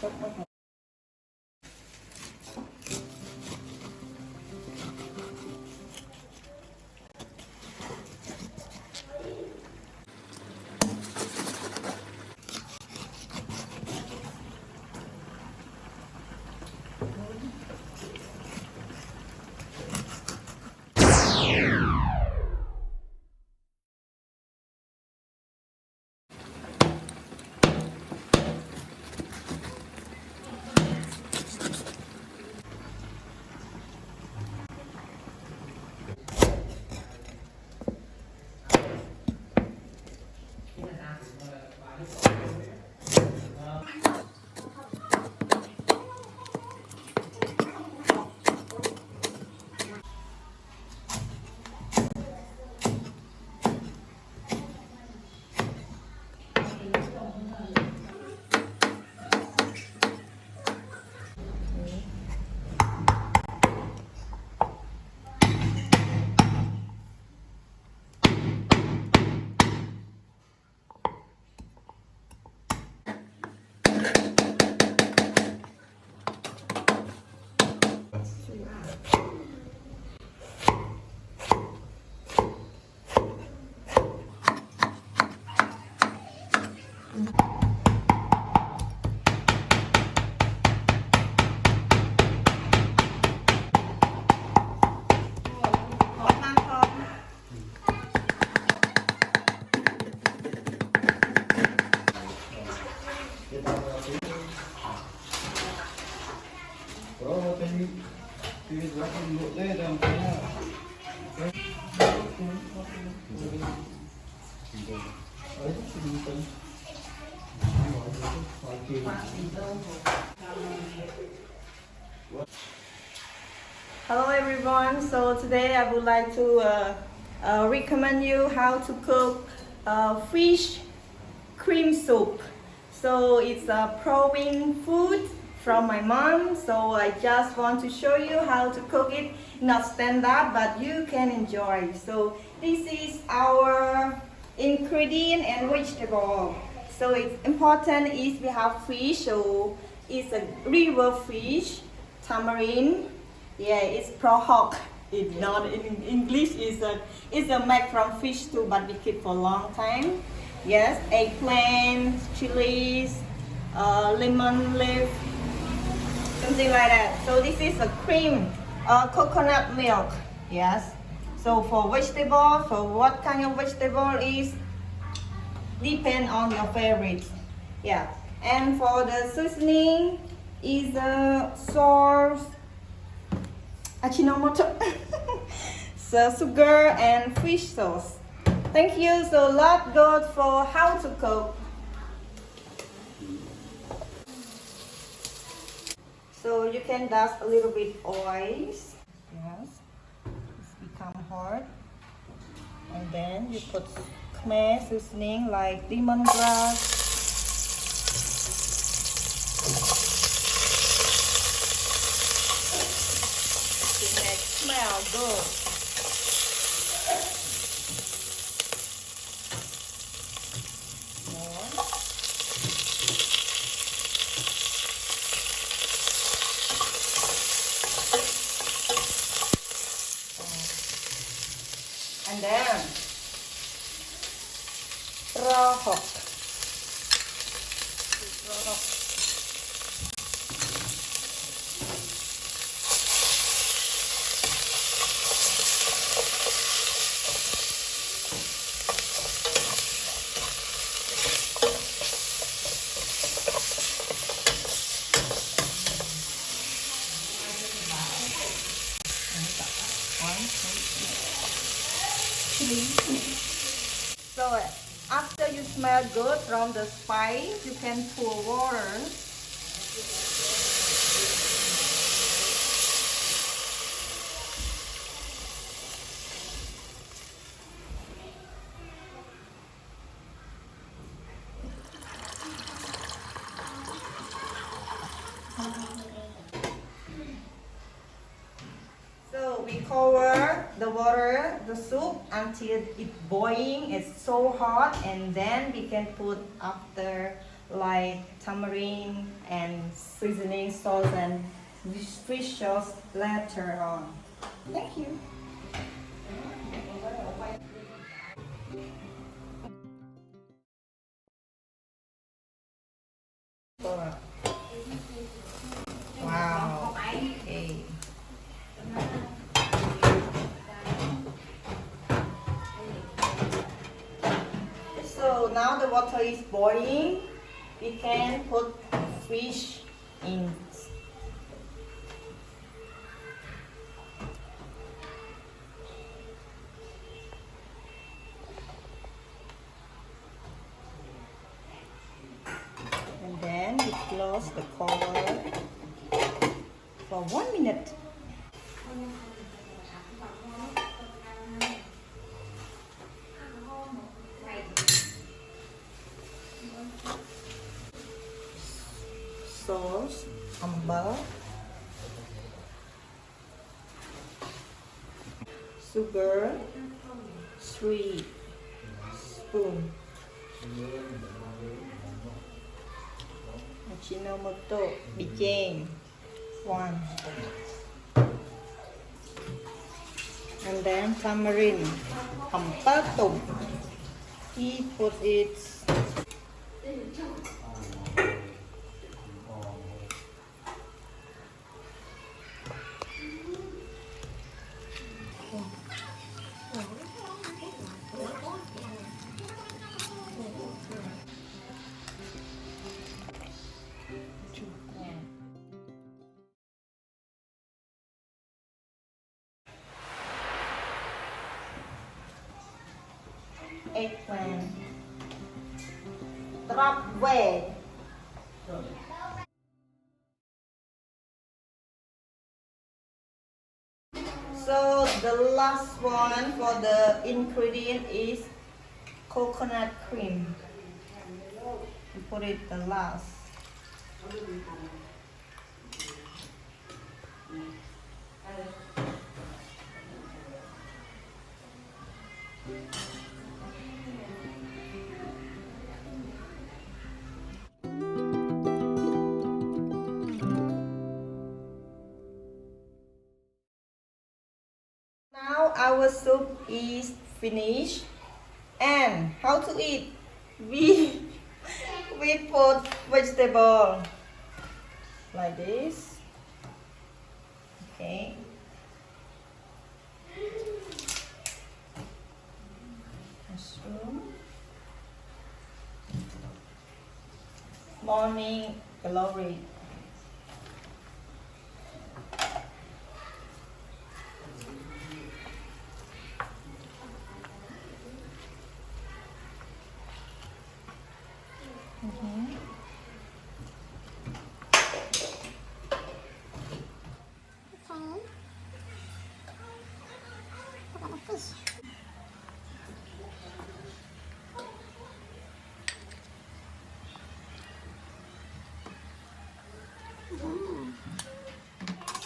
Hello everyone, so today I would like to recommend you how to cook fish cream soup. So it's a proven food from my mom, so I just want to show you how to cook it. Not standard, but you can enjoy. So this is our ingredient and vegetable. So it's important is we have fish, so it's a river fish, tamarind. Yeah, it's prohok. It's not in English. It's a made from fish too, but we keep for a long time. Yes, eggplant, chilies, lemon leaf, something like that. So this is a cream, coconut milk. Yes. So for vegetable, so what kind of vegetable is depend on your favorite. Yeah. And for the seasoning is salt, Ajinomoto, so sugar and fish sauce. Thank you. So let's go for how to cook. So you can dust a little bit oil. Yes, it's become hard. And then you put khmer seasoning like lemongrass. Smell good. More. And then raw hot. So after you smell good from the spice, you can pour water. So we cover the water, the soup until it's boiling. It's so hot, and then we can put after like tamarind and seasoning sauce and fish sauce later on. Thank you. Wow. Okay. So now the water is boiling. We can put fish in. And then we close the cover for 1 minute. Sauce, sambal, sugar, 3 spoons, Ajinomoto, became 1, and then tamarind, Kampucheakrom. He put it. Eggplant, drop way. So the last one for the ingredient is coconut cream. We put it the last. Now our soup is finished. And how to eat? We put vegetable like this. Okay. Mushroom. Morning glory.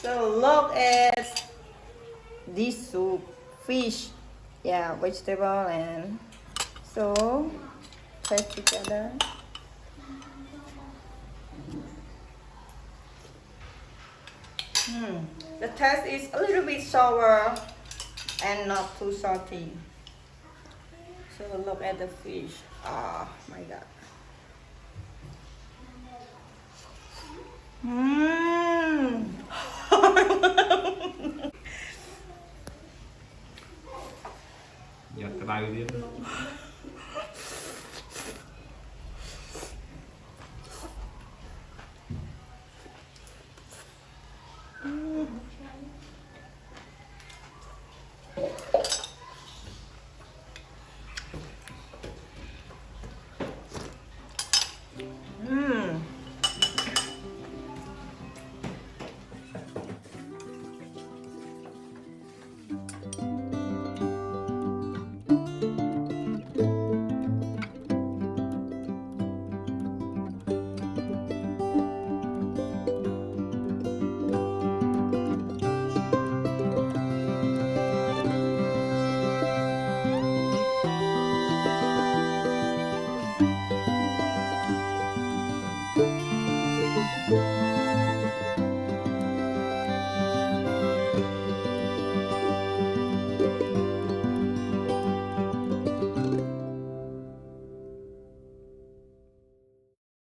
So look at this soup, fish, yeah, vegetable, and so taste together. The taste is a little bit sour and not too salty. So look at the fish. Oh my god.